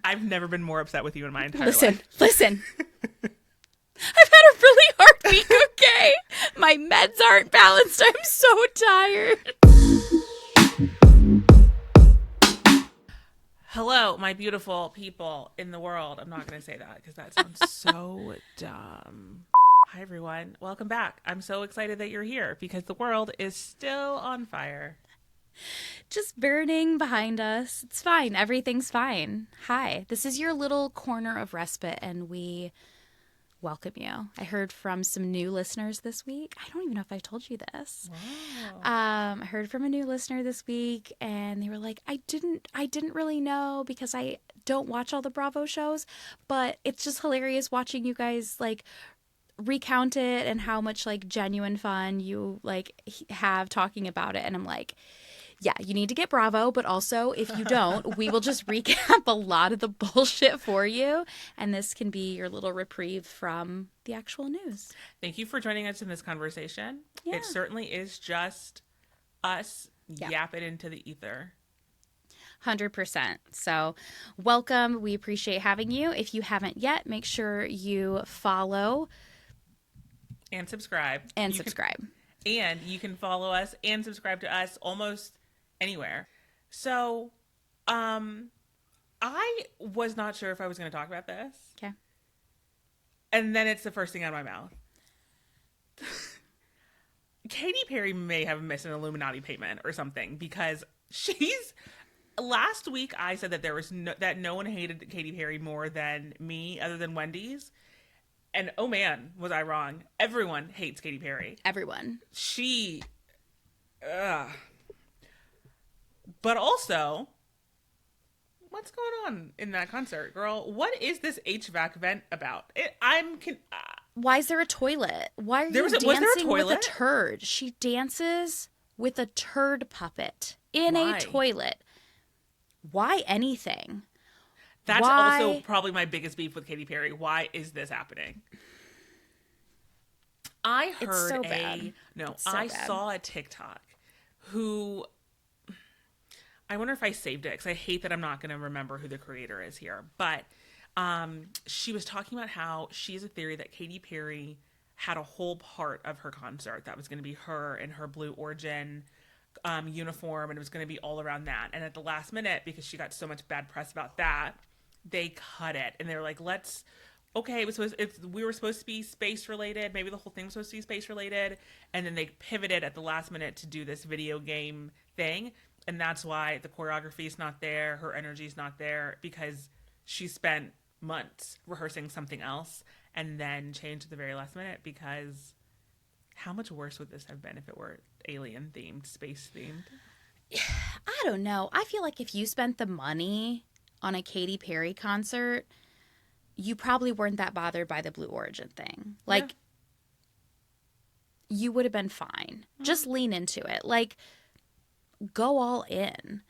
I've never been more upset with you in my entire Listen. I've had a really hard week, okay? My meds aren't balanced. I'm so tired. Hello, my beautiful people in the world. I'm not going to say that because that sounds so dumb. Hi, everyone. Welcome back. I'm so excited that you're here because the world is still on fire. Just burning behind us. It's fine. Everything's fine. Hi. This is your little corner of respite, and we welcome you. I heard from some new listeners this week. I don't even know if I told you this. Wow. I heard from a new listener this week, and they were like, I didn't really know because I don't watch all the Bravo shows, but it's just hilarious watching you guys like recount it and how much like genuine fun you like have talking about it. And I'm like, yeah, you need to get Bravo, but also if you don't, we will just recap a lot of the bullshit for you, and this can be your little reprieve from the actual news. Thank you for joining us in this conversation. Yeah. It certainly is just us yapping into the ether. 100%. So welcome. We appreciate having you. If you haven't yet, make sure you follow and subscribe. And you subscribe. And you can follow us and subscribe to us almost anywhere. So, I was not sure if I was going to talk about this. Okay. And then it's the first thing out of my mouth. Katy Perry may have missed an Illuminati payment or something because last week I said that that no one hated Katy Perry more than me other than Wendy's. And oh man, was I wrong. Everyone hates Katy Perry. Everyone. But also, what's going on in that concert, girl? What is this HVAC vent about? Why is there a toilet? Why are you dancing with a turd? She dances with a turd puppet in a toilet. Why anything? That's also probably my biggest beef with Katy Perry. Why is this happening? I heard saw a TikTok I wonder if I saved it because I hate that I'm not going to remember who the creator is here. But she was talking about how she has a theory that Katy Perry had a whole part of her concert that was going to be her in her Blue Origin uniform, and it was going to be all around that. And at the last minute, because she got so much bad press about that, they cut it. And they were like, we were supposed to be space related. Maybe the whole thing was supposed to be space related. And then they pivoted at the last minute to do this video game thing. And that's why the choreography is not there. Her energy is not there because she spent months rehearsing something else and then changed at the very last minute because how much worse would this have been if it were alien themed, space themed? I don't know. I feel like if you spent the money on a Katy Perry concert, you probably weren't that bothered by the Blue Origin thing. Like, you would have been fine. Just lean into it. Like, go all in.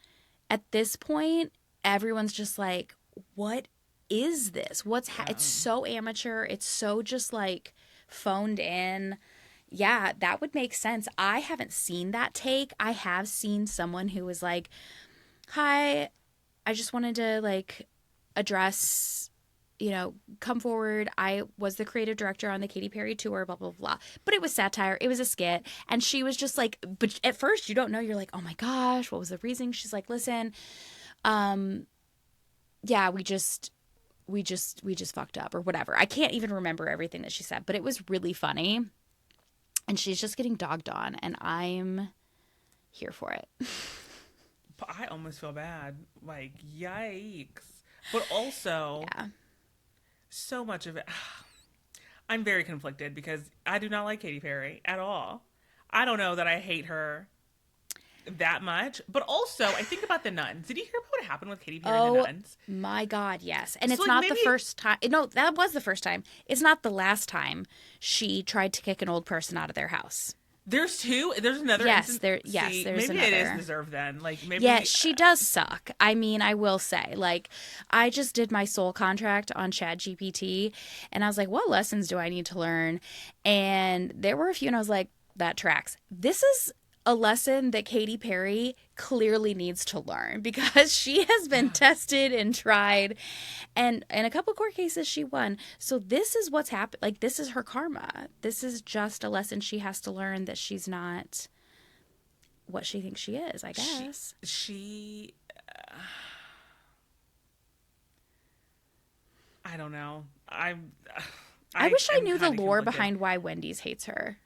At this point, everyone's just like, what is this? It's so amateur. It's so just like phoned in. Yeah, that would make sense. I haven't seen that take. I have seen someone who was like, hi, I just wanted to like address, come forward. I was the creative director on the Katy Perry tour, blah, blah, blah. But it was satire. It was a skit. And she was just like, but at first you don't know. You're like, oh my gosh, what was the reason? She's like, listen, yeah, we just fucked up or whatever. I can't even remember everything that she said, but it was really funny. And she's just getting dogged on, and I'm here for it. I almost feel bad. Like, yikes. But also, so much of it. I'm very conflicted because I do not like Katy Perry at all. I don't know that I hate her that much. But also, I think about the nuns. Did you hear about what happened with Katy Perry and the nuns? Oh, my God, yes. And it's not the first time. No, that was the first time. It's not the last time she tried to kick an old person out of their house. There's two. There's another. Yes, there's maybe another. Maybe it is deserved then. Like maybe. Yeah, she does suck. I mean, I will say, like, I just did my soul contract on ChatGPT, and I was like, what lessons do I need to learn? And there were a few, and I was like, that tracks. This is a lesson that Katy Perry clearly needs to learn because she has been tested and tried, and in a couple court cases she won. So this is what's happened. Like, this is her karma. This is just a lesson she has to learn, that she's not what she thinks she is, I guess. She I don't know. I wish I knew the kinda lore conflicted. behind why Wendy's hates her.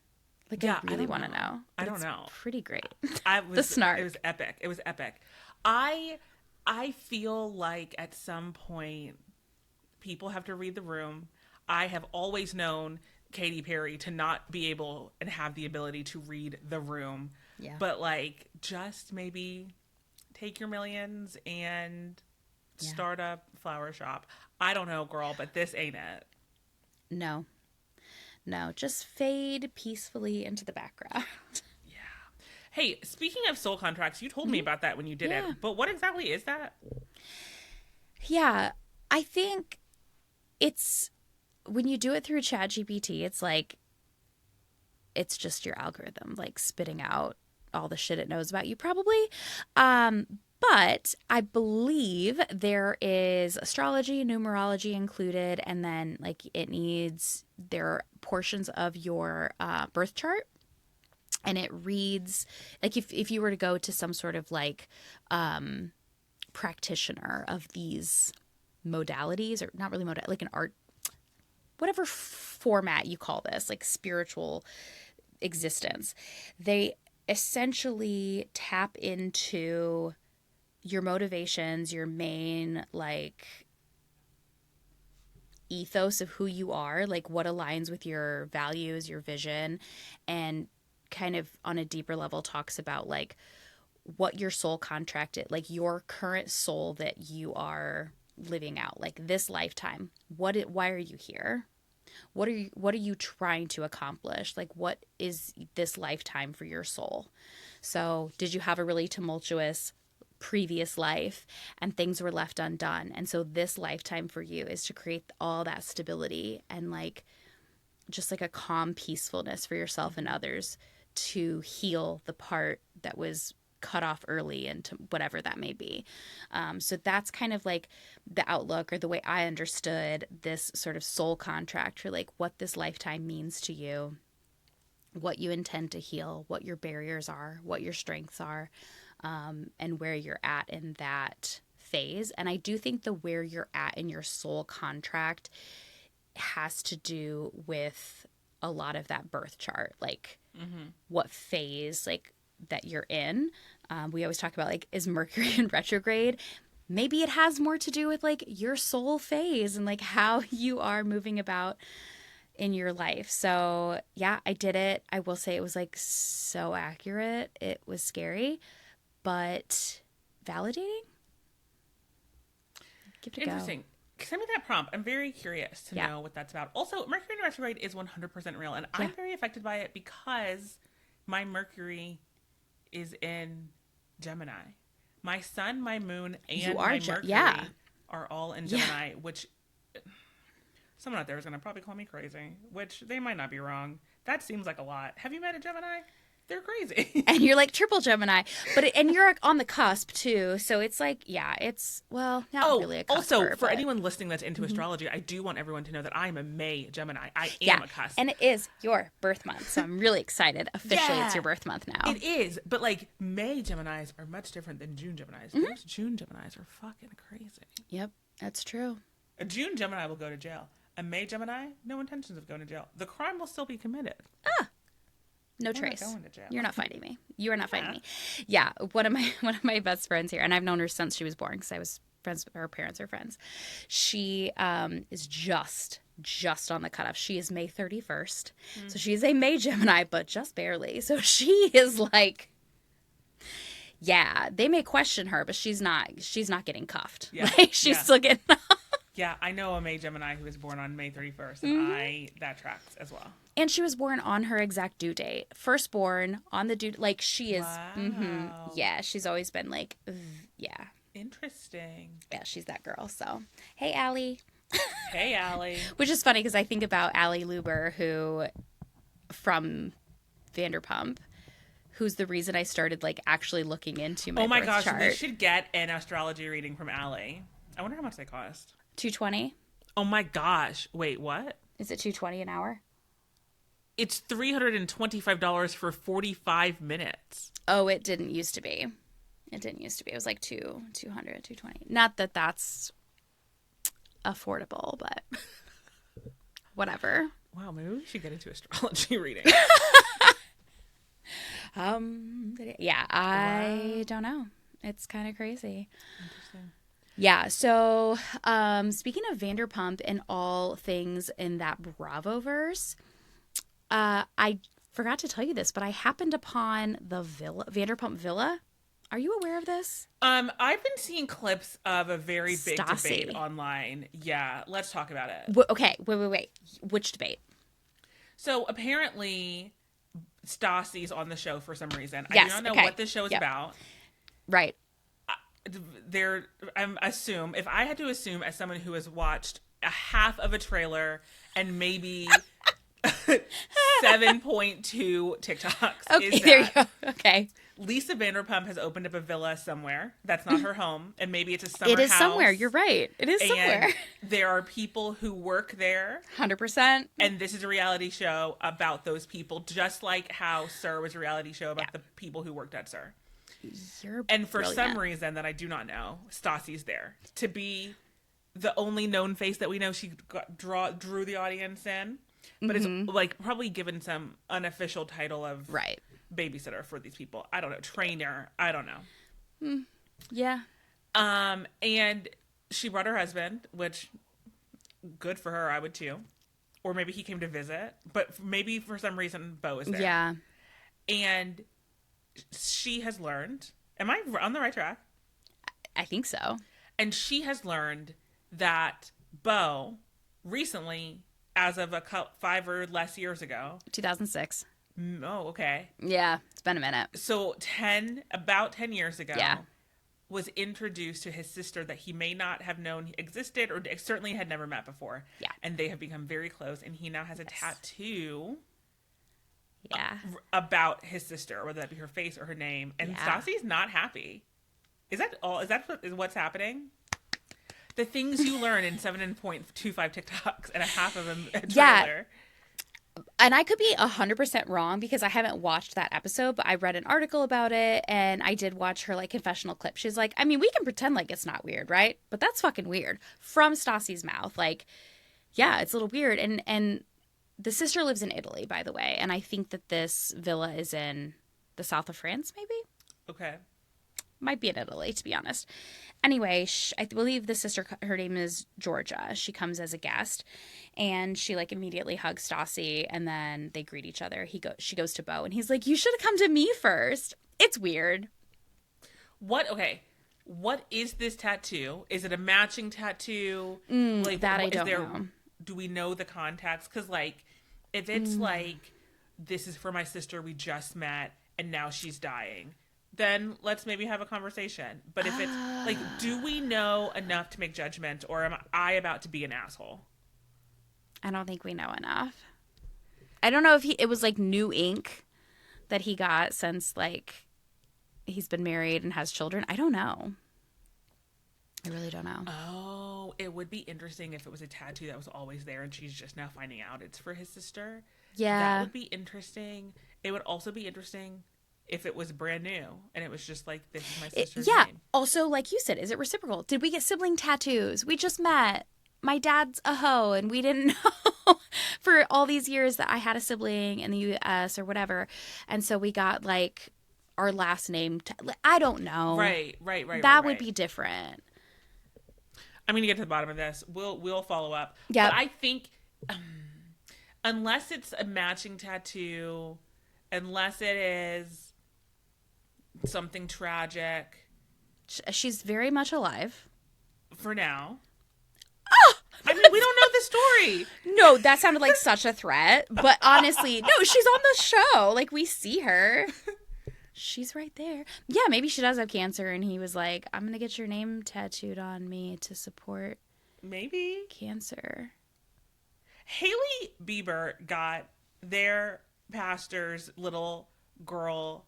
Like, Yeah, I really want to know. I But don't it's know. pretty great. The snark. It was epic. It was epic. I I feel like at some point people have to read the room. I have always known Katy Perry to not be able and have the ability to read the room. Yeah. But like, just maybe take your millions and Yeah. start a flower shop. I don't know, girl, but this ain't it. No. No, just fade peacefully into the background. Hey, speaking of soul contracts, you told me about that when you did Yeah. it. But what exactly is that? Yeah, I think it's when you do it through ChatGPT, it's like it's just your algorithm like spitting out all the shit it knows about you probably. But I believe there is astrology, numerology included, and then like there are portions of your birth chart, and it reads like if you were to go to some sort of like practitioner of these modalities, or not really like an art, whatever format you call this, like spiritual existence, they essentially tap into your motivations, your main like ethos of who you are, like what aligns with your values, your vision, and kind of on a deeper level talks about like what your soul contracted, like your current soul that you are living out, like this lifetime. Why are you here? What are you trying to accomplish? Like, what is this lifetime for your soul? So, did you have a really tumultuous previous life and things were left undone? And so this lifetime for you is to create all that stability and like just like a calm peacefulness for yourself and others, to heal the part that was cut off early and to whatever that may be. So that's kind of like the outlook, or the way I understood this sort of soul contract for like what this lifetime means to you, what you intend to heal, what your barriers are, what your strengths are, and where you're at in that phase. And I do think the where you're at in your soul contract has to do with a lot of that birth chart, like what phase like that you're in. We always talk about like, is Mercury in retrograde? Maybe it has more to do with like your soul phase and like how you are moving about in your life. So yeah, I did it. I will say it was like so accurate. It was scary, but validating. Give it a go. Interesting. Send me that prompt. I'm very curious to know what that's about. Also, Mercury in retrograde is 100% real, and I'm very affected by it because my Mercury is in Gemini. My sun, my moon, and my Mercury are all in Gemini, which someone out there is going to probably call me crazy, which they might not be wrong. That seems like a lot. Have you met a Gemini? They're crazy. And you're like triple Gemini, and you're on the cusp too. So it's like, yeah, it's, well, not really a cusp. Also, for anyone listening that's into astrology, I do want everyone to know that I'm a May Gemini. I am a cusp. And it is your birth month. So I'm really excited. Officially, it's your birth month now. It is. But like, May Geminis are much different than June Geminis. Those June Geminis are fucking crazy. Yep, that's true. A June Gemini will go to jail. A May Gemini, no intentions of going to jail. The crime will still be committed. No trace. You're not finding me. You are not finding me. Yeah, one of my best friends here, and I've known her since she was born because I was friends. Her parents are friends. She is just on the cutoff. She is May 31st, so she's a May Gemini, but just barely. So she is like, yeah, they may question her, but she's not getting cuffed. Yeah, like, she's still getting. Yeah, I know a May Gemini who was born on May 31st, and that tracks as well. And she was born on her exact due date. Firstborn on the due, like she is. Wow. Yeah, she's always been like, yeah. Interesting. Yeah, she's that girl. So, hey, Allie. Hey, Allie. Which is funny because I think about Allie Luber, who from Vanderpump, who's the reason I started like actually looking into my Oh my birth gosh, we chart. should get an astrology reading from Allie. I wonder how much they cost. 220? Oh my gosh. Wait, what? Is it 220 an hour? It's $325 for 45 minutes. Oh, it didn't used to be. It didn't used to be. It was like 200, 220. Not that that's affordable, but whatever. Wow, maybe we should get into astrology reading. Yeah, I don't know. It's kind of crazy. Interesting. Yeah, so speaking of Vanderpump and all things in that Bravoverse, I forgot to tell you this, but I happened upon the villa, Vanderpump Villa. Are you aware of this? I've been seeing clips of a very big Stassi. debate online. Yeah, let's talk about it. Okay, wait. Which debate? So apparently, Stassi's on the show for some reason. I do Yes, not know okay. what this show is Yep. about. Right. If I had to assume as someone who has watched a half of a trailer and maybe 7.2 TikToks, Okay, is there you that go. Okay. Lisa Vanderpump has opened up a villa somewhere that's not her home, and maybe it's a summer It is house. somewhere. You're right. It is somewhere. And there are people who work there, 100%. and this is a reality show about those people, just like how Sir was a reality show about the people who worked at Sir. You're And for brilliant. some reason that I do not know, Stassi's there to be the only known face that we know. She drew the audience in, but it's like probably given some unofficial title of Right. babysitter for these people. I don't know, trainer. I don't know. Yeah. And she brought her husband, which good for her, I would too. Or maybe he came to visit, but maybe for some reason Bo is there. Yeah. And she has learned. Am I on the right track? I think so. And she has learned that Bo recently, as of 5 or less years ago. 2006. Oh, okay. Yeah. It's been a minute. So about 10 years ago. Yeah. Was introduced to his sister that he may not have known existed or certainly had never met before. Yeah. And they have become very close. And he now has a tattoo Yeah. about his sister, whether that be her face or her name. And Stassi's not happy. Is that all? Is that what's happening? The things you learn in 7.25 TikToks and a half of a trailer. Yeah. And I could be 100% wrong because I haven't watched that episode, but I read an article about it and I did watch her like confessional clip. She's like, I mean, we can pretend like it's not weird, right? But that's fucking weird from Stassi's mouth. Like, yeah, it's a little weird. And the sister lives in Italy, by the way. And I think that this villa is in the south of France, maybe? Okay. Might be in Italy, to be honest. Anyway, I believe the sister, her name is Georgia. She comes as a guest, and she like immediately hugs Stassi, and then they greet each other. She goes to Bo, and he's like, "You should have come to me first." It's weird. Okay. What is this tattoo? Is it a matching tattoo? That I don't know. Do we know the context? Because like, if it's like, this is for my sister we just met, and now she's dying, then let's maybe have a conversation. But if it's like, do we know enough to make judgment, or am I about to be an asshole? I don't think we know enough. I don't know if it was like new ink that he got since like he's been married and has children. I don't know. I really don't know. Oh, it would be interesting if it was a tattoo that was always there and she's just now finding out it's for his sister. Yeah. That would be interesting. It would also be interesting if it was brand new and it was just like, this is my sister's name. Also, like you said, is it reciprocal? Did we get sibling tattoos? We just met. My dad's a hoe and we didn't know for all these years that I had a sibling in the U.S. or whatever. And so we got like our last name. I don't know. Right. That would be different. I'm going to get to the bottom of this. We'll follow up. Yeah. But I think unless it's a matching tattoo, unless it is something tragic. She's very much alive. For now. I mean, we don't know the story. No, that sounded like such a threat. But honestly, no, she's on the show. Like, we see her. She's right there. Yeah, maybe she does have cancer. And he was like, I'm going to get your name tattooed on me to support maybe cancer. Hailey Bieber got their pastor's little girl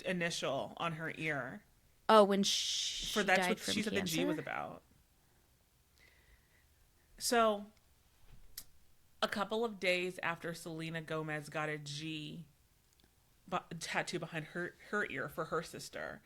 initial on her ear. Oh, when For she that's died what from she said the G was cancer? about. So, a couple of days after Selena Gomez got a G tattoo behind her ear for her sister,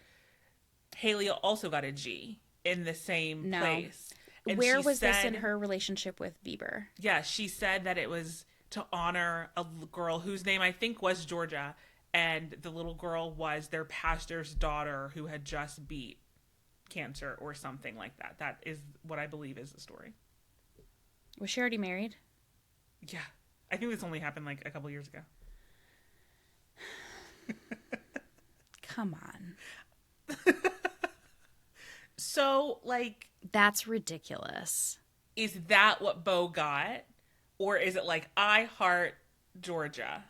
Haley also got a G in the same No. place. And Where she was this in said, her relationship with Bieber? yeah, she said that it was to honor a girl whose name I think was Georgia, and the little girl was their pastor's daughter who had just beat cancer or something like that. That is what I believe is the story. Was she already married? Yeah. I think this only happened like a couple years ago. Come on. So, like, That's ridiculous. is that what Bo got? Or is it like, I heart Georgia?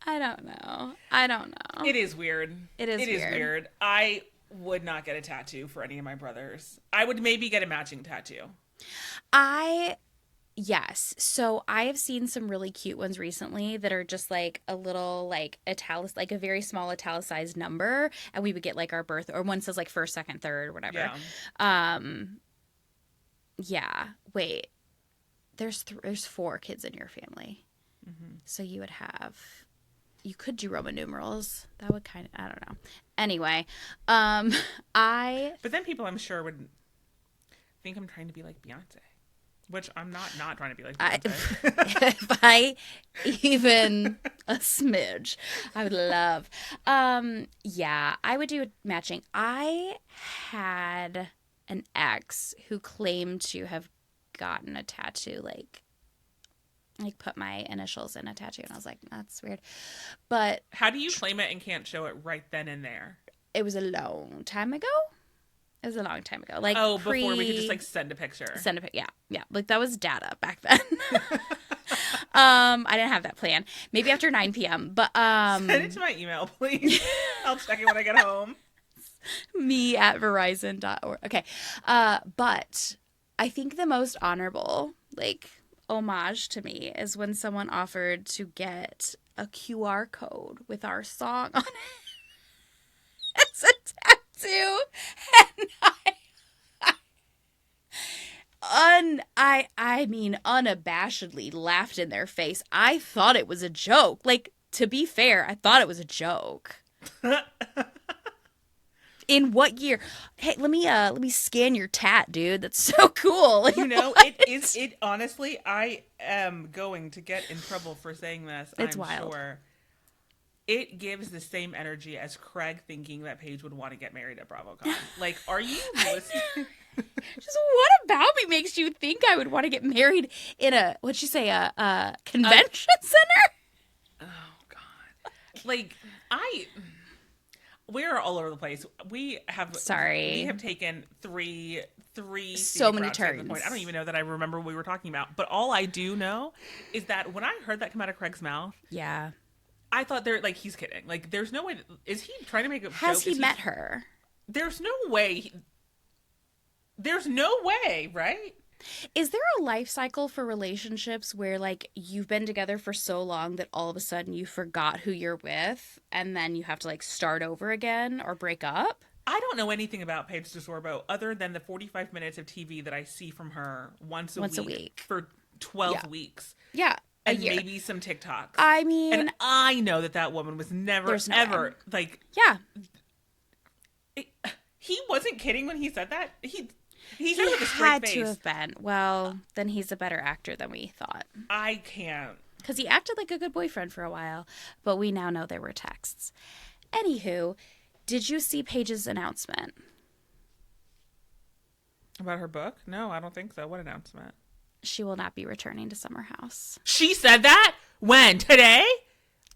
I don't know. I don't know. It is weird. It is weird. I would not get a tattoo for any of my brothers. I would maybe get a matching tattoo. Yes. So I have seen some really cute ones recently that are just like a little like like a very small italicized number, and we would get like our birth, or one says like first, second, third, whatever. Yeah. Um yeah. Wait. There's 4 kids in your family. Mm-hmm. So you could do Roman numerals. That would kind of, I don't know. Anyway, I But then people, I'm sure, would think I'm trying to be like Beyonce. Which I'm not trying to be like Beyonce. if I even a smidge, I would love. Yeah, I would do matching. I had an ex who claimed to have gotten a tattoo, like put my initials in a tattoo, and I was like, that's weird. But How do you claim it and can't show it right then and there? it was a long time ago. It was a long time ago. Like before we could just like send a picture. Send a pic. Yeah, yeah. Like that was data back then. I didn't have that plan. Maybe after 9 p.m. But Send it to my email, please. I'll check it when I get home. me at Verizon.org. Okay. But I think the most honorable like homage to me is when someone offered to get a QR code with our song on it as a tattoo, and I mean unabashedly laughed in their face. I thought it was a joke. Like, to be fair, I thought it was a joke. In what year? Hey, let me scan your tat, dude. That's so cool. Like, You know, what? it honestly, I am going to get in trouble for saying this. It's I'm wild. sure. It gives the same energy as Craig thinking that Paige would want to get married at BravoCon. Like, are you listening? Just what about me makes you think I would want to get married in what'd you say, a convention center? Oh God! Like we're all over the place. We have taken three So many routes at this turns. point. I don't even know that I remember what we were talking about. But all I do know is that when I heard that come out of Craig's mouth, Yeah. I thought he's kidding. Like, there's no way. Is he trying to make a Has joke? he met her? There's no way. There's no way, right? Is there a life cycle for relationships where, like, you've been together for so long that all of a sudden you forgot who you're with and then you have to, like, start over again or break up? I don't know anything about Paige DeSorbo other than the 45 minutes of TV that I see from her once a week for 12 weeks. Yeah. And maybe some TikToks. I mean... And I know that woman was never, ever, like... Yeah. He wasn't kidding when he said that. He said it with a straight had face. to have been. Well, then he's a better actor than we thought. I can't. Because he acted like a good boyfriend for a while, but we now know there were texts. Anywho, did you see Paige's announcement? About her book? No, I don't think so. What announcement? She will not be returning to Summer House. She said that? When? Today?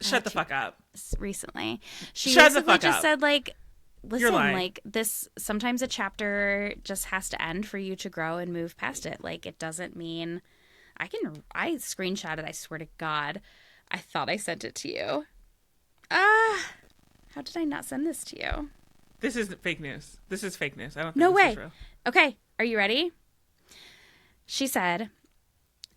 Shut the fuck up. Recently. She Shut the basically fuck just up. said, like, listen, lying. like, this, sometimes a chapter just has to end for you to grow and move past it. Like, it doesn't mean, I screenshotted, I swear to God. I thought I sent it to you. How did I not send this to you? This is fake news. This is fake news. I don't think No this way. is real. Okay, are you ready? She said,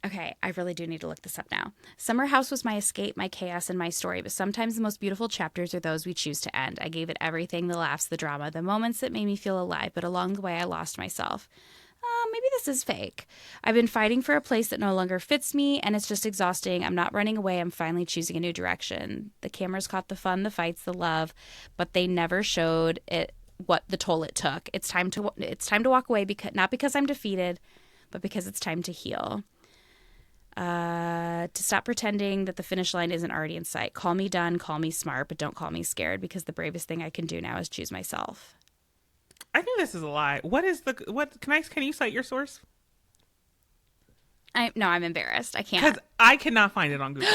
Okay, I really do need to look this up now. Summer House was my escape, my chaos, and my story, but sometimes the most beautiful chapters are those we choose to end. I gave it everything, the laughs, the drama, the moments that made me feel alive, but along the way I lost myself. Maybe this is fake. I've been fighting for a place that no longer fits me, and it's just exhausting. I'm not running away. I'm finally choosing a new direction. The cameras caught the fun, the fights, the love, but they never showed it what the toll it took. It's time to walk away, because not because I'm defeated, but because it's time to heal. To stop pretending that the finish line isn't already in sight. Call me done, call me smart, but don't call me scared, because the bravest thing I can do now is choose myself. I think this is a lie. Can you cite your source? I'm embarrassed. I can't. Because I cannot find it on Google.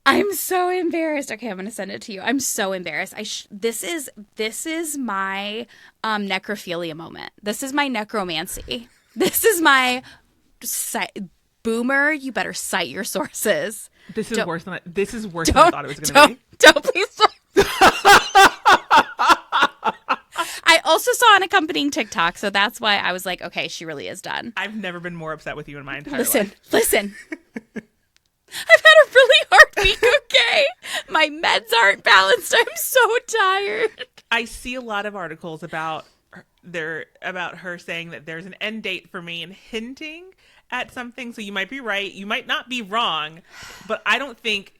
I'm so embarrassed. Okay, I'm going to send it to you. I'm so embarrassed. This is my necrophilia moment. This is my necromancy. This is my boomer. You better cite your sources. This is worse than I thought it was going to be. Don't please. I also saw an accompanying TikTok, so that's why I was like, okay, she really is done. I've never been more upset with you in my entire life. Listen. I've had a really hard week, okay? My meds aren't balanced. I'm so tired. I see a lot of articles about her saying that there's an end date for me and hinting at something. So you might be right. You might not be wrong. But I don't think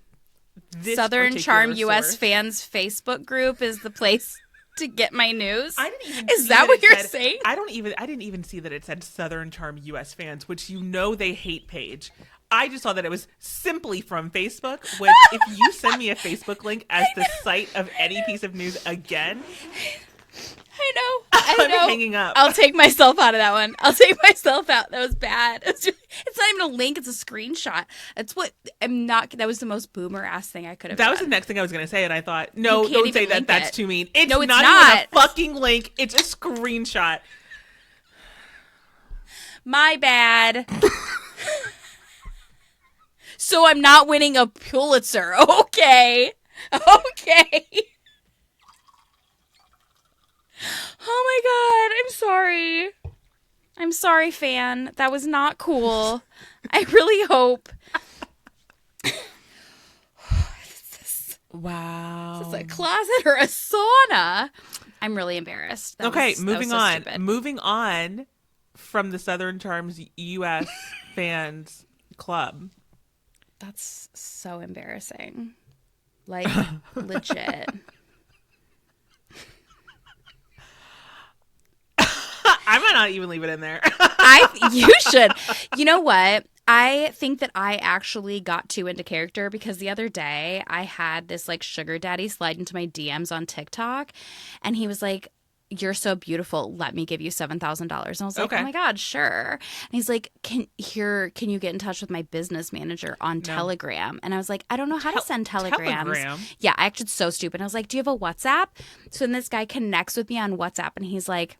this Southern Charm source, US Fans Facebook group is the place to get my news. I didn't even Is that what you're saying? I didn't even see that it said Southern Charm US Fans, which they hate page. I just saw that it was simply from Facebook, which if you send me a Facebook link as the site of any piece of news again, I know. I'm hanging up. I'll take myself out of that one. I'll take myself out. That was bad. It's not even a link. It's a screenshot. That was the most boomer ass thing I could have done. That was the next thing I was going to say, and I thought, no, don't say that. That's too mean. It's not even a fucking link. It's a screenshot. My bad. So I'm not winning a Pulitzer. Okay. Oh my God. I'm sorry. I'm sorry, fan. That was not cool. I really hope. Wow. Is this a closet or a sauna? I'm really embarrassed. Moving so on. stupid. Moving on from the Southern Charms US Fans Club. That's so embarrassing. Like, legit. I might not even leave it in there. You should. You know what? I think that I actually got too into character, because the other day I had this like sugar daddy slide into my DMs on TikTok, and he was like, "You're so beautiful. Let me give you $7,000." And I was like, "Oh my God, sure." And he's like, "Can you get in touch with my business manager on Telegram?" And I was like, "I don't know how to send telegrams." Telegram? Yeah, I acted so stupid. I was like, "Do you have a WhatsApp?" So then this guy connects with me on WhatsApp, and he's like,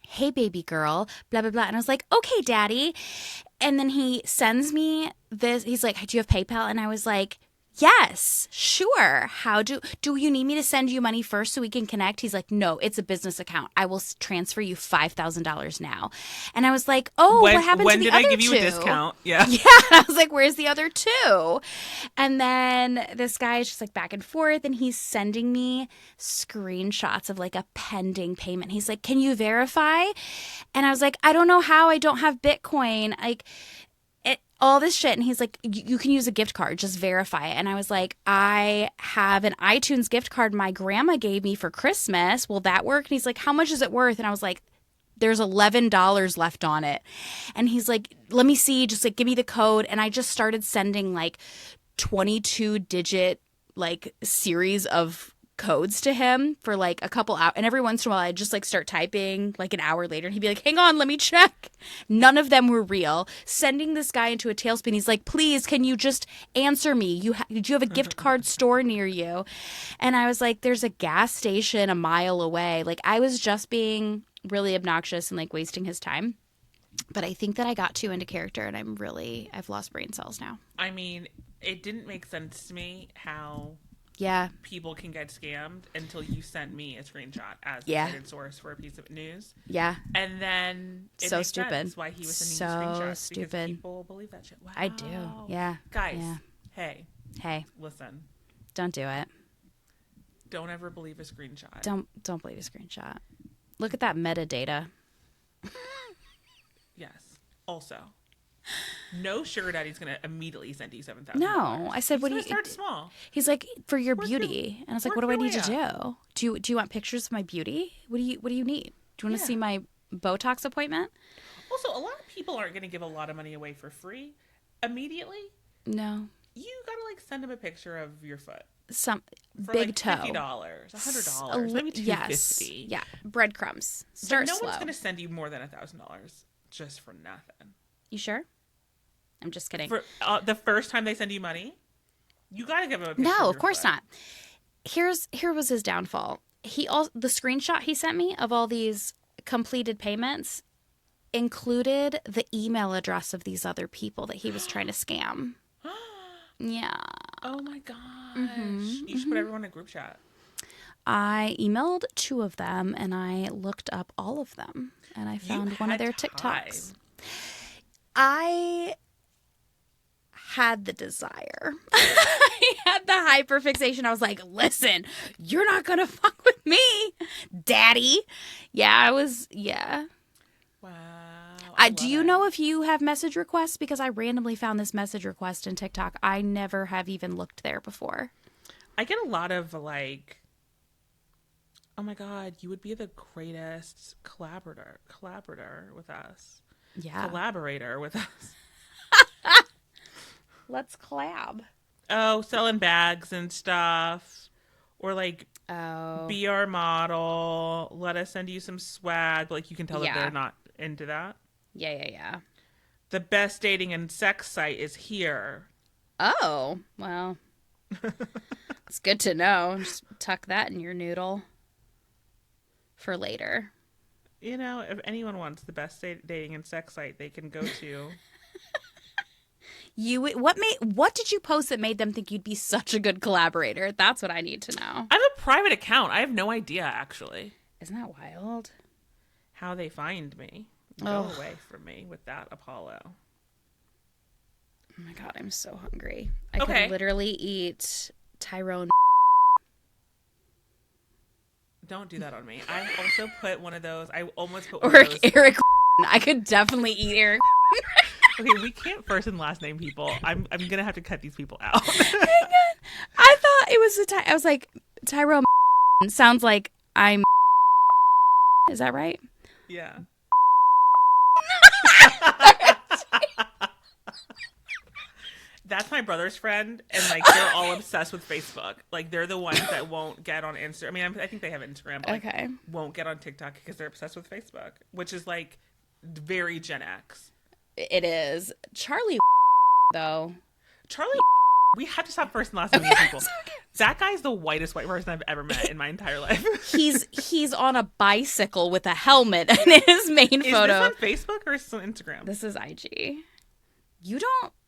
"Hey, baby girl, blah, blah, blah." And I was like, "Okay, daddy." And then he sends me this. He's like, "Do you have PayPal?" And I was like, "Yes, sure. How do you need me to send you money first so we can connect?" He's like, "No, it's a business account. I will transfer you $5,000 now." And I was like, "Oh, what happened to the other two?" When did I give you a discount? Yeah. Yeah. I was like, "Where's the other two?" And then this guy is just like back and forth, and he's sending me screenshots of like a pending payment. He's like, "Can you verify?" And I was like, "I don't know how. I don't have Bitcoin." Like, all this shit. And he's like, "You can use a gift card, just verify it." And I was like, "I have an iTunes gift card my grandma gave me for Christmas. Will that work?" And he's like, "How much is it worth?" And I was like, "There's $11 left on it." And he's like, "Let me see, just like give me the code." And I just started sending like 22-digit like series of codes to him for like a couple hours, and every once in a while I'd just like start typing like an hour later, and he'd be like, "Hang on, let me check." None of them were real. Sending this guy into a tailspin. He's like, "Please, can you just answer me? Do you have a gift card store near you?" And I was like, "There's a gas station a mile away." Like, I was just being really obnoxious and like wasting his time. But I think that I got too into character, and I've lost brain cells now. I mean, it didn't make sense to me how Yeah. people can get scammed until you sent me a screenshot as the Yeah. cited source for a piece of news. Yeah. And then it So makes stupid. sense why he was sending you So screenshots because stupid. people believe that shit. Wow. I do. Yeah. Guys, Yeah. hey, Hey, listen. don't do it. Don't ever believe a screenshot. Don't believe a screenshot. Look at that metadata. Yes. Also, no sugar daddy's gonna immediately send you $7,000. No, I said, He's what do gonna you start small. He's like, for your Work beauty. And I was like, what work do I your need to way do? Do you want pictures of my beauty? What do you need? Do you want to see my Botox appointment? Also, a lot of people aren't gonna give a lot of money away for free immediately. No. You gotta like send him a picture of your foot. Some For big like toe. $50, $100, maybe $250. Yes. Yeah. Breadcrumbs. Start But no slow. one's gonna send you more than $1,000 just for nothing. You sure? I'm just kidding. For the first time they send you money, you gotta give them a picture. No, of of course foot. not. Here was his downfall. The screenshot he sent me of all these completed payments included the email address of these other people that he was trying to scam. Yeah. Oh my gosh! You should put everyone in a group chat. I emailed 2 of them and I looked up all of them and I found one of their TikToks. I had the desire. I had the hyperfixation. I was like, listen, you're not going to fuck with me, daddy. Yeah. Wow. Do you know if you have message requests? Because I randomly found this message request in TikTok. I never have even looked there before. I get a lot of like, oh my god, you would be the greatest collaborator with us. Yeah. Collaborator with us. Let's collab. Oh, selling bags and stuff. Or like, Oh. be our model. Let us send you some swag. Like, you can tell that they're not into that. Yeah. The best dating and sex site is here. Oh, well. It's good to know. Just tuck that in your noodle for later. You know, if anyone wants the best dating and sex site, they can go to. What did you post that made them think you'd be such a good collaborator? That's what I need to know. I have a private account. I have no idea, actually. Isn't that wild? How they find me. Go away from me with that, Apollo. Oh my god, I'm so hungry. I Okay. could literally eat Tyrone. Don't do that on me. I also put one of those. I almost put one of those. Eric. I could definitely eat Eric. Okay, we can't first and last name people. I'm gonna have to cut these people out. I thought it was I was like, Tyrone sounds like I'm. Is that right? Yeah. That's my brother's friend, and like they're all obsessed with Facebook. Like they're the ones that won't get on Instagram. I mean, I think they have Instagram, but like, Okay. won't get on TikTok because they're obsessed with Facebook, which is like very Gen X. It is. Charlie, though. Charlie, we have to stop first and last name people. That guy's the whitest white person I've ever met in my entire life. He's on a bicycle with a helmet in his main photo. Is this on Facebook or is this on Instagram? This is IG.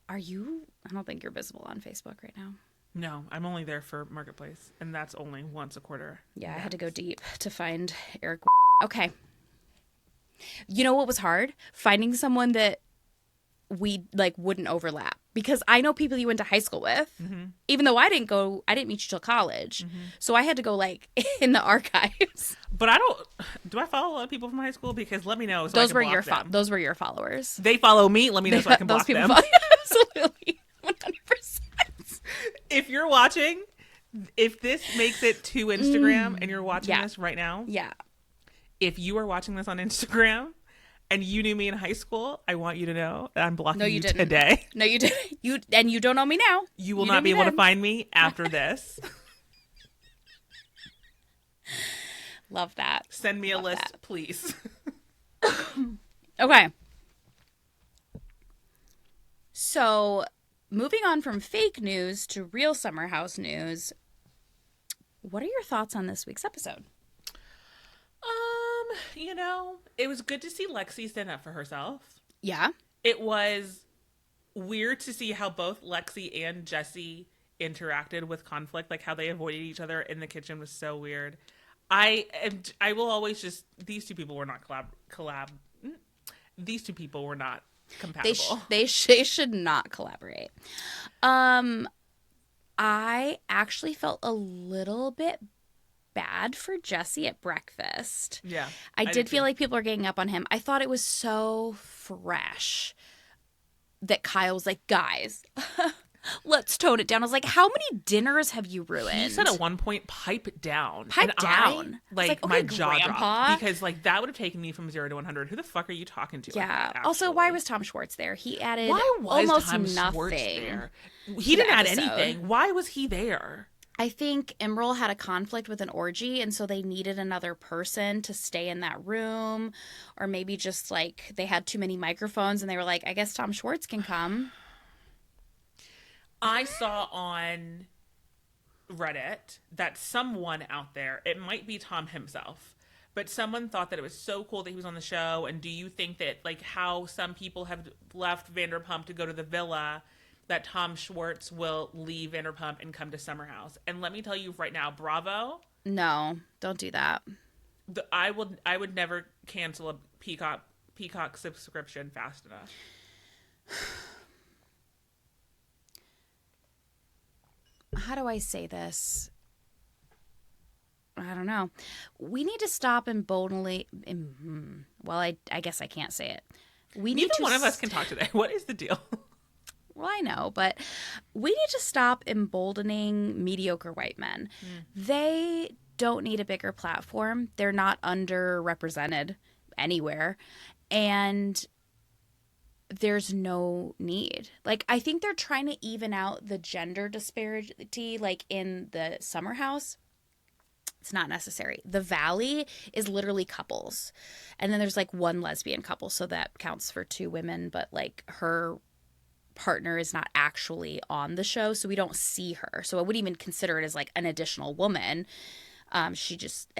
Are you? I don't think you're visible on Facebook right now. No, I'm only there for Marketplace, and that's only once a quarter. Yeah, I had to go deep to find Eric. Okay. You know what was hard? Finding someone that we like wouldn't overlap, because I know people you went to high school with, even though I didn't meet you till college. So I had to go like in the archives. But do I follow a lot of people from high school? Because let me know. So Those I were can your block them. those were your followers. They follow me. Let me know so I can block them. Absolutely. 100%. If you're watching, if this makes it to Instagram and you're watching this right now, Yeah. if you are watching this on Instagram and you knew me in high school, I want you to know that I'm blocking you didn't. today. No, you didn't. You don't know me now. You will not be able to find me after this. Love that. Send me a list, please. Okay. So, moving on from fake news to real Summer House news, what are your thoughts on this week's episode? You know, it was good to see Lexi stand up for herself. Yeah. It was weird to see how both Lexi and Jesse interacted with conflict, like how they avoided each other in the kitchen was so weird. I will always just, these two people were not collab. These two people were not compatible. They should not collaborate. I actually felt a little bit bad for Jesse at breakfast. Yeah. I did feel like people are getting up on him. I thought it was so fresh that Kyle was like, guys, let's tone it down. I was like, how many dinners have you ruined? He said at one point, pipe down. Pipe down. Like, okay, my jaw Grandpa. dropped. Because, like, that would have taken me from 0 to 100. Who the fuck are you talking to? Yeah. Like, also, why was Tom Schwartz there? He added almost Tom nothing. Schwartz there? He didn't add anything. Why was he there? I think Emerald had a conflict with an orgy, and so they needed another person to stay in that room. Or maybe just, like, they had too many microphones, and they were like, I guess Tom Schwartz can come. I saw on Reddit that someone out there, it might be Tom himself, but someone thought that it was so cool that he was on the show. And do you think that, like, how some people have left Vanderpump to go to the villa, that Tom Schwartz will leave Vanderpump and come to Summer House? And let me tell you right now, Bravo. No, don't do that. I would never cancel a Peacock subscription fast enough. How do I say this? I don't know. We need to stop emboldening. Well, I guess I can't say it. Neither one of us can talk today. What is the deal? Well, I know, but we need to stop emboldening mediocre white men. They don't need a bigger platform. They're not underrepresented anywhere. And there's no need. Like, I think they're trying to even out the gender disparity, like in the Summer House. It's not necessary. The Valley is literally couples. And then there's like one lesbian couple, so that counts for 2 women, but like her partner is not actually on the show, so we don't see her. So I wouldn't even consider it as like an additional woman. She just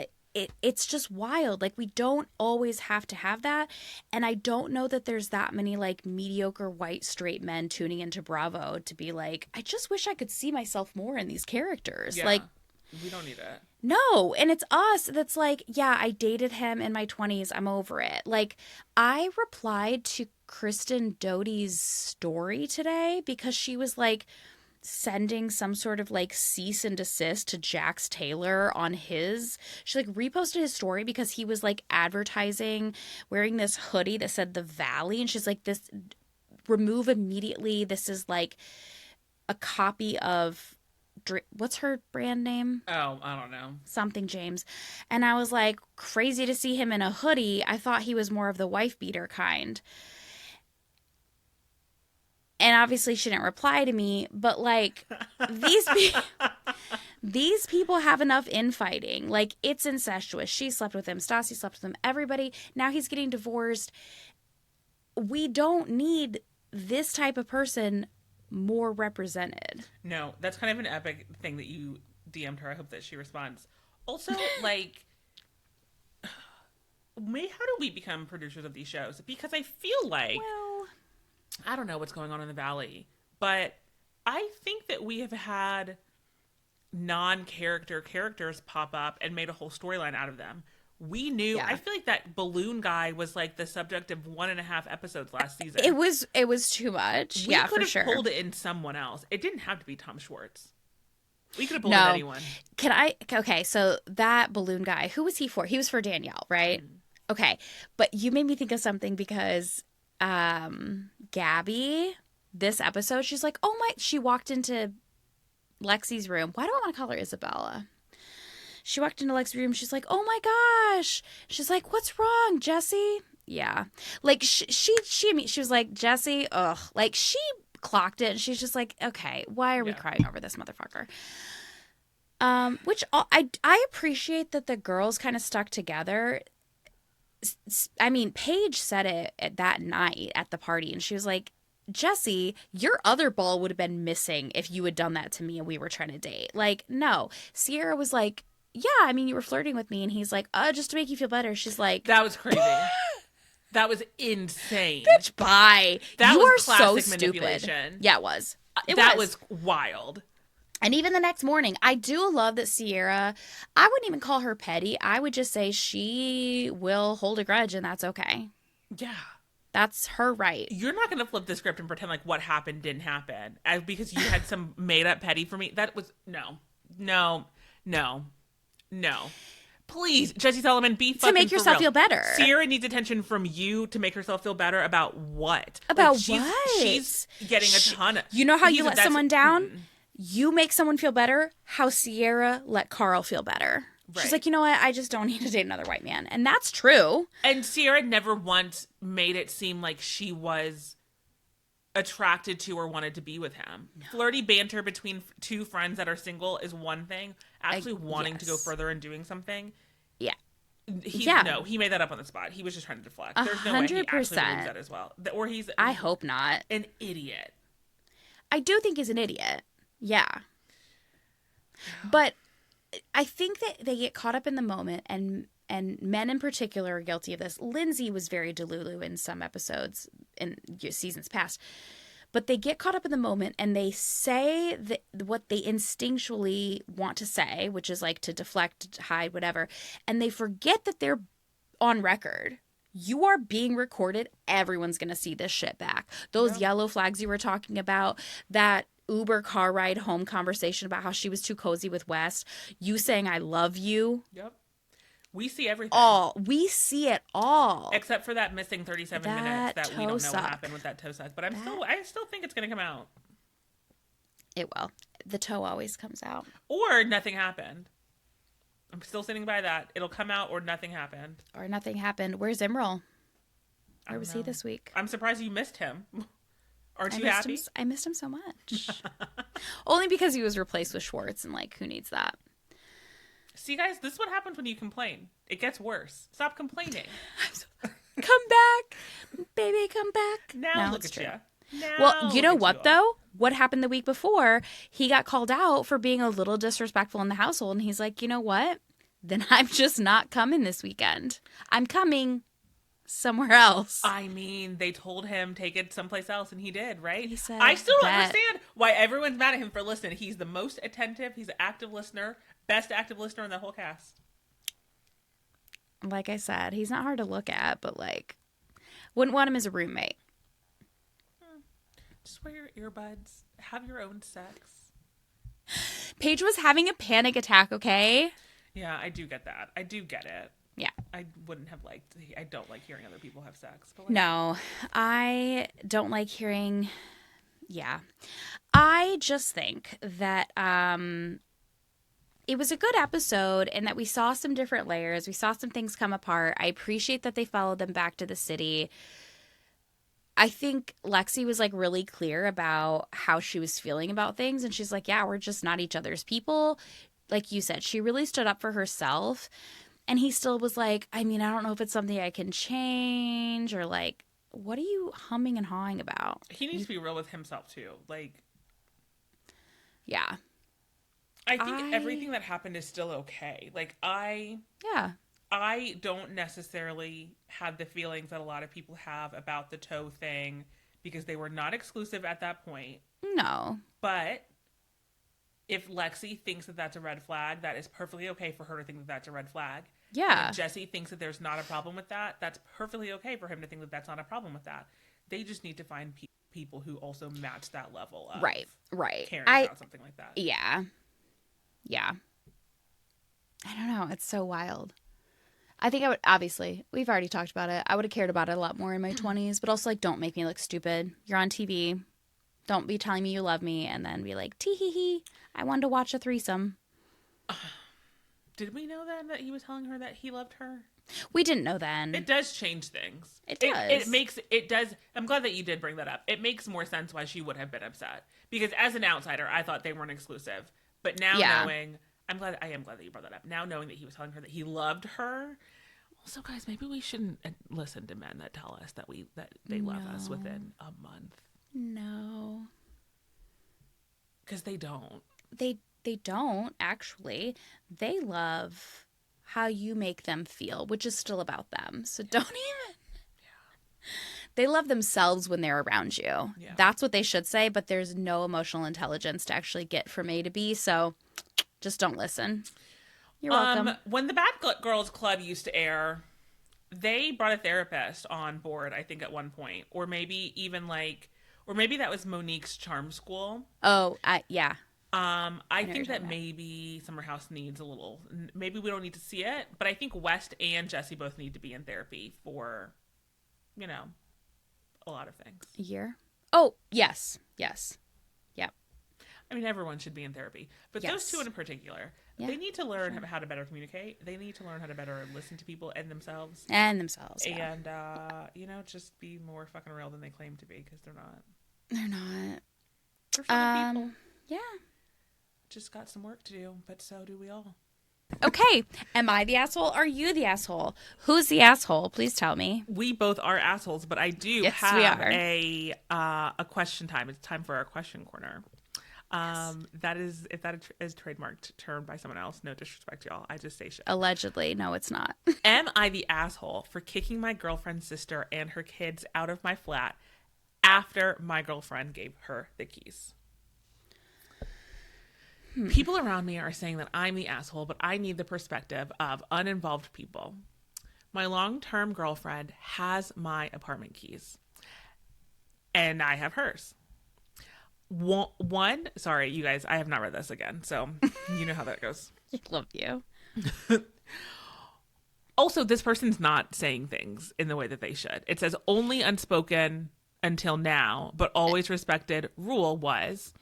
it's just wild. Like, we don't always have to have that. And I don't know that there's that many like mediocre white straight men tuning into Bravo to be like, I just wish I could see myself more in these characters. Yeah, like, we don't need it. No, and it's us that's like, yeah, I dated him in my 20s. I'm over it. Like, I replied to Kristen Doute's story today because she was like sending some sort of like cease and desist to Jax Taylor on his. She like reposted his story because he was like advertising wearing this hoodie that said the Valley, and she's like, this, remove immediately. This is like a copy of, what's her brand name? Oh, I don't know. Something James. And I was like, crazy to see him in a hoodie. I thought he was more of the wife beater kind. And obviously she didn't reply to me, but like these people have enough infighting. Like, it's incestuous. She slept with him. Stassi slept with him. Everybody. Now he's getting divorced. We don't need this type of person more represented. No, that's kind of an epic thing that you DM'd her. I hope that she responds. Also, like, how do we become producers of these shows? Because I feel like, Well, I don't know what's going on in the Valley, but I think that we have had non-character characters pop up and made a whole storyline out of them. We knew. Yeah. I feel like that balloon guy was like the subject of 1.5 episodes last season. it was too much. We yeah, could for sure. have pulled it in someone else. It didn't have to be Tom Schwartz. We could have pulled it anyone. Okay, so that balloon guy, who was he for? He was for Danielle, right? Okay, but you made me think of something because Gabby, this episode, she's like, oh my, she walked into Lexi's room. Why do I want to call her Isabella? She walked into Lexi's room. She's like, oh my gosh. She's like, what's wrong, Jesse? Yeah. Like, she was like, Jesse, ugh. Like, she clocked it, and she's just like, okay, why are we crying over this motherfucker? Which I appreciate that the girls kind of stuck together. I mean, Paige said it at that night at the party, and she was like, Jesse, your other ball would have been missing if you had done that to me and we were trying to date. Like, no. Sierra was like, yeah, I mean, you were flirting with me. And he's like, just to make you feel better. She's like, that was crazy. That was insane. Bitch, bye. That you was are so classic stupid. manipulation. Yeah, it was. That was wild. And even the next morning, I do love that Sierra, I wouldn't even call her petty. I would just say she will hold a grudge and that's okay. Yeah. That's her right. You're not going to flip the script and pretend like what happened didn't happen because you had some made up petty for me. That was no, no, no, no. Please, Jesse Sullivan, be To fucking make for yourself real. feel better. Sierra needs attention from you to make herself feel better about what? About she's, what? She's getting a ton of. You know how you he's- let that's- someone down? You make someone feel better. How Sierra let Carl feel better. She's Right. like, you know what? I just don't need to date another white man. And that's true. And Sierra never once made it seem like she was attracted to or wanted to be with him. No. Flirty banter between two friends that are single is one thing. Actually wanting to go further and doing something. Yeah. No, he made that up on the spot. He was just trying to deflect. There's no way he actually believes that as well. Or he's I hope not. An idiot. I do think he's an idiot. Yeah. But I think that they get caught up in the moment, and men in particular are guilty of this. Lindsay was very delulu in some episodes in seasons past. But they get caught up in the moment and they say what they instinctually want to say, which is like to deflect, hide, whatever. And they forget that they're on record. You are being recorded. Everyone's going to see this shit back. Those yellow flags you were talking about, that Uber car ride home conversation about how she was too cozy with West, you saying I love you. Yep. We see everything. We see it all. Except for that missing 37 minutes that we don't know what happened with that toe suck. But I still think it's going to come out. It will. The toe always comes out. Or nothing happened. I'm still sitting by that. It'll come out or nothing happened. Or nothing happened. Where's Emerald? Where was he this week? I'm surprised you missed him. Aren't you happy? I missed him so much. Only because he was replaced with Schwartz, and like, who needs that? See, guys, this is what happens when you complain. It gets worse. Stop complaining. Come back. Baby, come back. Now look at you. Well, you know what, though? What happened the week before? He got called out for being a little disrespectful in the household, and he's like, you know what? Then I'm just not coming this weekend. I'm coming somewhere else. I mean, they told him take it someplace else, and he did, right? He said, I still don't understand why everyone's mad at him for listening. He's the most attentive. He's an active listener. Best active listener in the whole cast. Like I said, he's not hard to look at, but like, wouldn't want him as a roommate. Just wear your earbuds. Have your own sex. Paige was having a panic attack, okay? Yeah, I do get that. I do get it. Yeah. I don't like hearing other people have sex. But No, I don't like hearing. Yeah. I just think that it was a good episode and that we saw some different layers. We saw some things come apart. I appreciate that they followed them back to the city. I think Lexi was like really clear about how she was feeling about things. And she's like, yeah, we're just not each other's people. Like you said, she really stood up for herself. And he still was like, I mean, I don't know if it's something I can change, or like, what are you humming and hawing about? He needs to be real with himself too. Like, yeah. I think everything that happened is still okay. Like, I don't necessarily have the feelings that a lot of people have about the toe thing because they were not exclusive at that point. No. But if Lexi thinks that that's a red flag, that is perfectly okay for her to think that that's a red flag. Yeah. If Jesse thinks that there's not a problem with that, that's perfectly okay for him to think that that's not a problem with that. They just need to find people who also match that level of caring about something like that. Yeah. Yeah. I don't know. It's so wild. I think I would, obviously, we've already talked about it. I would have cared about it a lot more in my 20s, but also, like, don't make me look stupid. You're on TV. Don't be telling me you love me and then be like, tee-hee-hee, I wanted to watch a threesome. Did we know then that he was telling her that he loved her? We didn't know then. It does change things. It does. It does. I'm glad that you did bring that up. It makes more sense why she would have been upset. Because as an outsider, I thought they weren't exclusive. But now knowing, I am glad that you brought that up. Now knowing that he was telling her that he loved her. Also, guys, maybe we shouldn't listen to men that tell us that they love us within a month. No. Because they don't. They don't, actually. They love how you make them feel, which is still about them. So don't even. Yeah. They love themselves when they're around you. Yeah. That's what they should say, but there's no emotional intelligence to actually get from A to B, so just don't listen. You're welcome. When the Bad Girls Club used to air, they brought a therapist on board, I think, at one point. Or maybe even like, or maybe that was Monique's charm school. Oh, yeah. I think that maybe Summer House needs a little, maybe we don't need to see it, but I think West and Jesse both need to be in therapy for, you know, a lot of things. A year? Oh, yes. Yes. Yep. I mean, everyone should be in therapy, but those two in particular, they need to learn how to better communicate. They need to learn how to better listen to people and themselves. And themselves, yeah. And, you know, just be more fucking real than they claim to be, because they're not. They're not. They're for the people. Yeah. Just got some work to do, but so do we all. Okay. Am I the asshole? Are you the asshole? Who's the asshole? Please tell me. We both are assholes, but I do have a question time. It's time for our question corner. That is, if that is trademarked term by someone else, no disrespect to y'all. I just say shit. Allegedly. No, it's not. Am I the asshole for kicking my girlfriend's sister and her kids out of my flat after my girlfriend gave her the keys? People around me are saying that I'm the asshole, but I need the perspective of uninvolved people. My long-term girlfriend has my apartment keys, and I have hers. Sorry, you guys, I have not read this again, so you know how that goes. I love you. Also, this person's not saying things in the way that they should. It says only unspoken until now, but always respected rule was,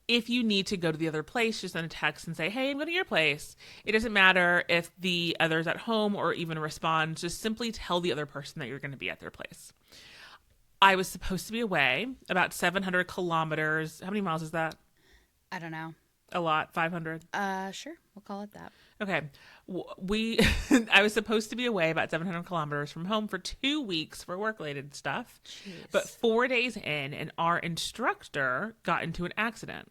if you need to go to the other place, just send a text and say, hey, I'm going to your place. It doesn't matter if the other's at home or even responds. Just simply tell the other person that you're going to be at their place. I was supposed to be away about 700 kilometers. How many miles is that? I don't know. A lot. 500? Sure. We'll call it that. Okay. I was supposed to be away about 700 kilometers from home for 2 weeks for work-related stuff. Jeez. But 4 days in, and our instructor got into an accident.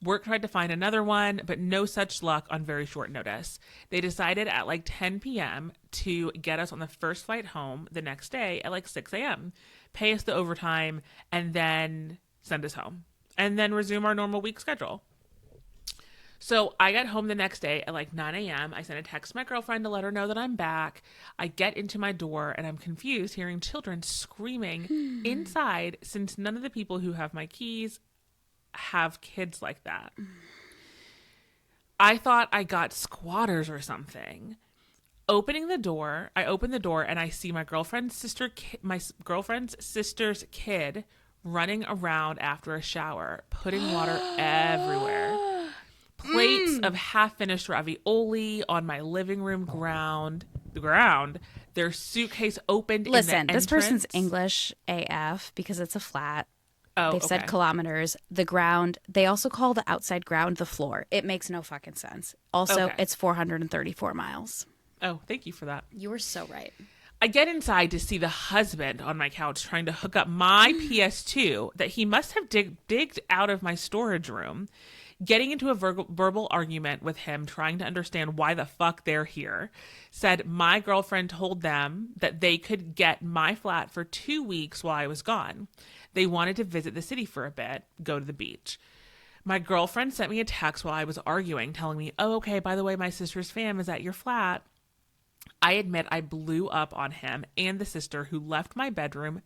Work tried to find another one, but no such luck on very short notice. They decided at like 10 p.m. to get us on the first flight home the next day at like 6 a.m., pay us the overtime, and then send us home, and then resume our normal week schedule. So I got home the next day at like 9 a.m. I sent a text to my girlfriend to let her know that I'm back. I get into my door and I'm confused hearing children screaming inside, since none of the people who have my keys have kids like that. I thought I got squatters or something. I open the door and I see my girlfriend's sister's kid running around after a shower, putting water everywhere. Plates of half-finished ravioli on my living room ground. Their suitcase opened. Listen, in the this entrance. person's English AF because it's a flat. Oh, They've said kilometers. The ground. They also call the outside ground the floor. It makes no fucking sense. Also, it's 434 miles. Oh, thank you for that. You were so right. I get inside to see the husband on my couch trying to hook up my PS2 that he must have digged out of my storage room, getting into a verbal argument with him, trying to understand why the fuck they're here. Said my girlfriend told them that they could get my flat for 2 weeks while I was gone. They wanted to visit the city for a bit, go to the beach. My girlfriend sent me a text while I was arguing, telling me, oh, okay, by the way, my sister's fam is at your flat. I admit I blew up on him and the sister, who left my bedroom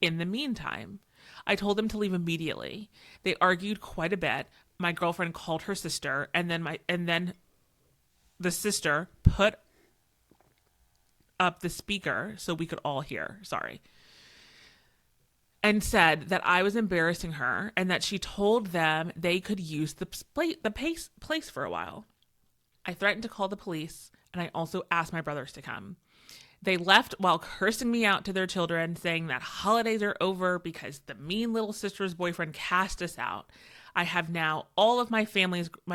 in the meantime. I told them to leave immediately. They argued quite a bit. My girlfriend called her sister, and then the sister put up the speaker so we could all hear. Sorry. And said that I was embarrassing her and that she told them they could use the place for a while. I threatened to call the police, and I also asked my brothers to come. They left while cursing me out to their children, saying that holidays are over because the mean little sister's boyfriend cast us out. I have now all of my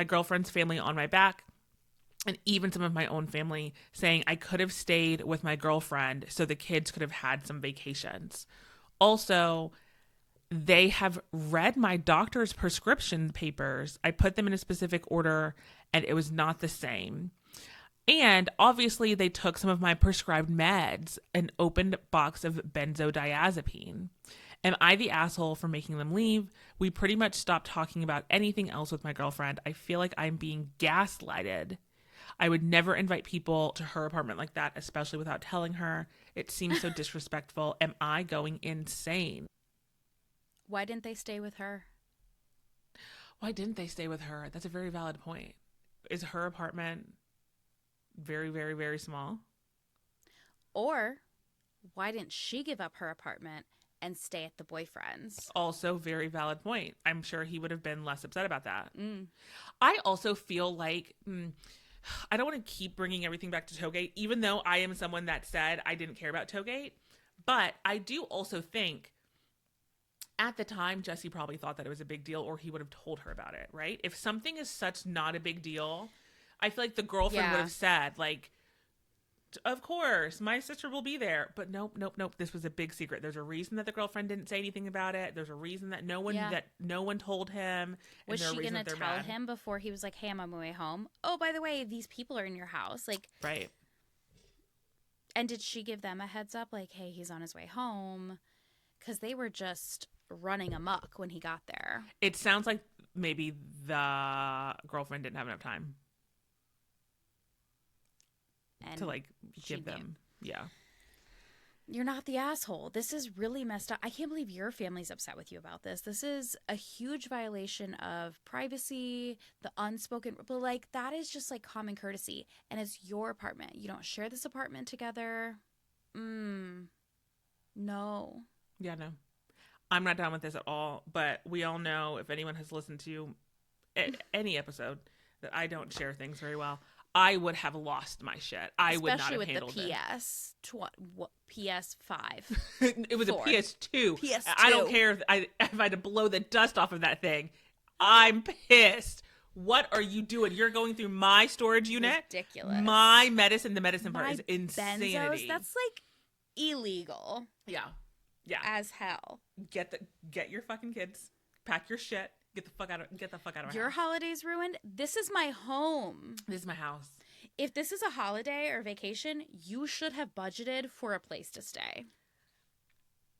girlfriend's family on my back, and even some of my own family saying I could have stayed with my girlfriend so the kids could have had some vacations. Also, they have read my doctor's prescription papers. I put them in a specific order, and it was not the same. And obviously, they took some of my prescribed meds, an opened box of benzodiazepine. Am I the asshole for making them leave? We pretty much stopped talking about anything else with my girlfriend. I feel like I'm being gaslighted. I would never invite people to her apartment like that, especially without telling her. It seems so disrespectful. Am I going insane? Why didn't they stay with her? Why didn't they stay with her? That's a very valid point. Is her apartment very, very, very small? Or why didn't she give up her apartment and stay at the boyfriend's? Also, very valid point. I'm sure he would have been less upset about that. Mm. I also feel like I don't want to keep bringing everything back to Toegate, even though I am someone that said I didn't care about Toegate. But I do also think at the time, Jesse probably thought that it was a big deal, or he would have told her about it, right? If something is such not a big deal, I feel like the girlfriend would Yeah. have said, like, of course, my sister will be there. But nope, nope, nope. This was a big secret. There's a reason that the girlfriend didn't say anything about it. There's a reason that Yeah. no one told him. Was there's a she reason gonna that they're tell mad. him before he was like, "Hey, I'm on my way home. Oh, by the way, these people are in your house." Like, Right. and did she give them a heads up, like, "Hey, he's on his way home," because they were just running amok when he got there. It sounds like maybe the girlfriend didn't have enough time And to like she give knew. them. Yeah. You're not the asshole. This is really messed up. I can't believe your family's upset with you about this. This is a huge violation of privacy, the unspoken, but like that is just like common courtesy. And it's your apartment. You don't share this apartment together. No. Yeah, no. I'm not down with this at all, but we all know, if anyone has listened to any episode, that I don't share things very well. I would have lost my shit. I would not Especially have with handled the it. PS5. It was Four. a PS2. PS2. I don't care if I had to blow the dust off of that thing. I'm pissed. What are you doing? You're going through my storage unit. Ridiculous. My medicine. The medicine part My is insanity. benzos, that's like illegal yeah, yeah. as hell. Get your fucking kids. Pack your shit. Get the fuck out of our Your house. holiday's ruined. This is my home. This is my house. If this is a holiday or vacation, you should have budgeted for a place to stay.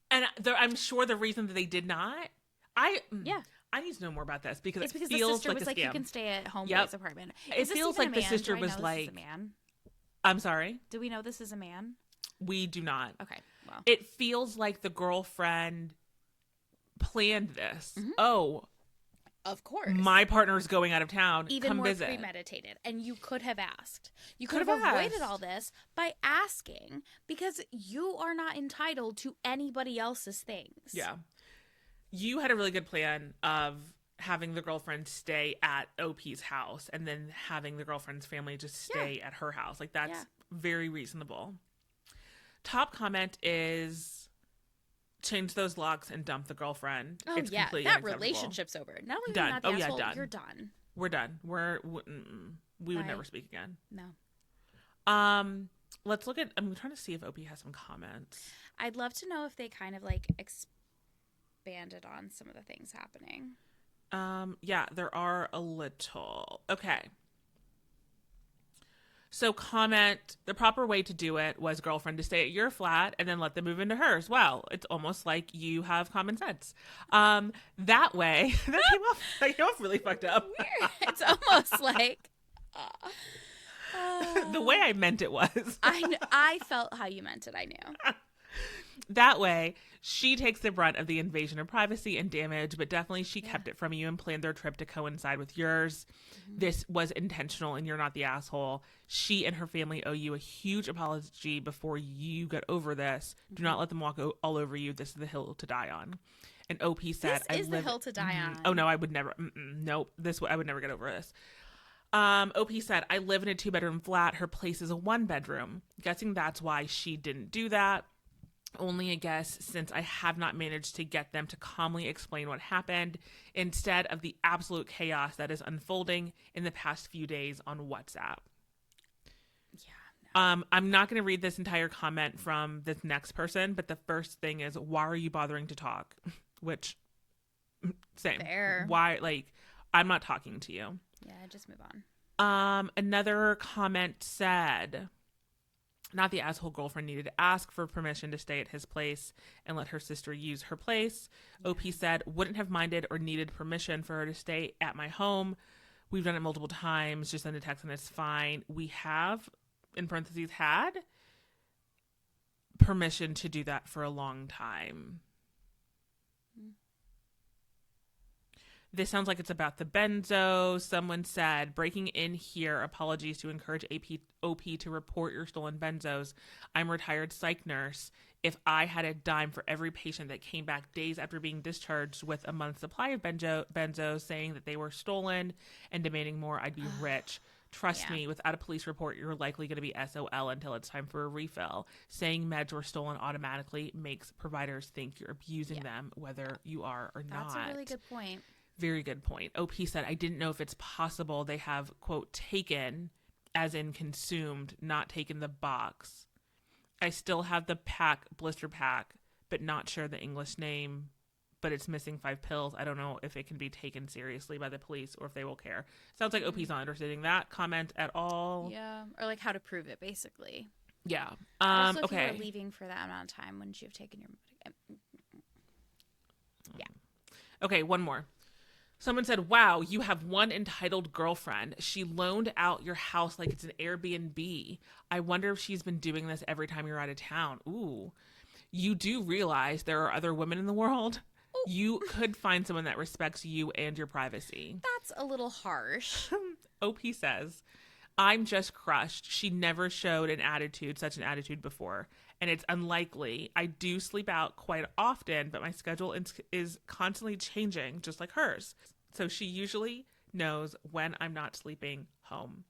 And I'm sure the reason that they did not, Yeah. I need to know more about this because It's it because the feels sister like was a like, scam. you can stay at home Yep. boy's apartment. It Is this feels even like the a man? sister Do I was know this like- is a man? I'm sorry, Do we know this is a man? we do not. Okay, well. It feels like the girlfriend planned this. Mm-hmm. Oh, Of course. my partner's going out of town. Even Come more visit. premeditated. And you could have asked. You Could could have have avoided asked. all this by asking because you are not entitled to anybody else's things. Yeah. You had a really good plan of having the girlfriend stay at OP's house and then having the girlfriend's family just stay at her house. Like, that's Yeah. very reasonable. Top comment is change those locks and dump the girlfriend. Oh, It's yeah. completely That unacceptable. relationship's over. Not only are Done. you not the Oh, yeah, asshole, done. you're done. We're done. We would Bye. never speak again. No. Let's look at, I'm trying to see if OP has some comments. I'd love to know if they kind of like expanded on some of the things happening. Yeah, there are a little. Okay. So comment, the proper way to do it was girlfriend to stay at your flat and then let them move into hers. Well, it's almost like you have common sense. That way, that came off really fucked up. It's almost like The way I meant it was. I felt how you meant it. I knew. That way, she takes the brunt of the invasion of privacy and damage, but definitely she kept it from you and planned their trip to coincide with yours. This was intentional and you're not the asshole. She and her family owe you a huge apology before you get over this. Do not let them walk all over you. This is the hill to die on. And OP said, This is the hill to die on. Oh, no, I would never. Nope. I would never get over this. OP said, I live in a 2-bedroom flat. Her place is a 1-bedroom. Guessing that's why she didn't do that. Only a guess, since I have not managed to get them to calmly explain what happened instead of the absolute chaos that is unfolding in the past few days on WhatsApp. Yeah. I'm not going to read this entire comment from this next person, but the first thing is, why are you bothering to talk? Which, same. Fair. Why, like, I'm not talking to you. Yeah, just move on. Another comment said, not the asshole girlfriend needed to ask for permission to stay at his place and let her sister use her place. OP said, wouldn't have minded or needed permission for her to stay at my home. We've done it multiple times. Just send a text and it's fine. We have, in parentheses, had permission to do that for a long time. This sounds like it's about the benzo. Someone said, breaking in here, apologies to encourage OP to report your stolen benzos. I'm a retired psych nurse. If I had a dime for every patient that came back days after being discharged with a month's supply of benzos saying that they were stolen and demanding more, I'd be rich. Trust me, without a police report, you're likely going to be SOL until it's time for a refill. Saying meds were stolen automatically makes providers think you're abusing them, whether you are or not. That's a really good point. Very good point. OP said, I didn't know if it's possible they have, quote, taken, as in consumed, not taken the box. I still have the blister pack, but not sure the English name, but it's missing 5 pills. I don't know if it can be taken seriously by the police or if they will care. Sounds like OP's not interested in that comment at all. Yeah, or like how to prove it, basically. Yeah. Also, if okay. you were leaving for that amount of time, wouldn't you have taken your... Yeah. Okay, one more. Someone said, wow, you have one entitled girlfriend. She loaned out your house like it's an Airbnb. I wonder if she's been doing this every time you're out of town. Ooh. You do realize there are other women in the world? Ooh. You could find someone that respects you and your privacy. That's a little harsh. OP says, I'm just crushed. She never showed such an attitude before. And it's unlikely. I do sleep out quite often, but my schedule is constantly changing, just like hers. So she usually knows when I'm not sleeping home.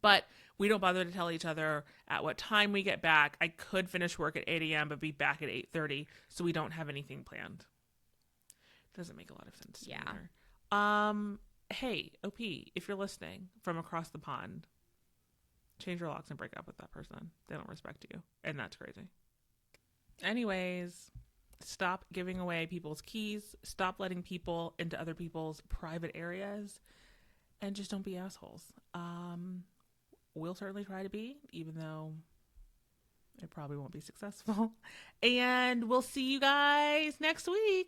But we don't bother to tell each other at what time we get back. I could finish work at 8 a.m. but be back at 8:30, so we don't have anything planned. Doesn't make a lot of sense to me either. Hey, OP, if you're listening from across the pond, change your locks and break up with that person. They don't respect you, and that's crazy. Anyways, stop giving away people's keys. Stop letting people into other people's private areas, and just don't be assholes. We'll certainly try to be, even though it probably won't be successful. And we'll see you guys next week.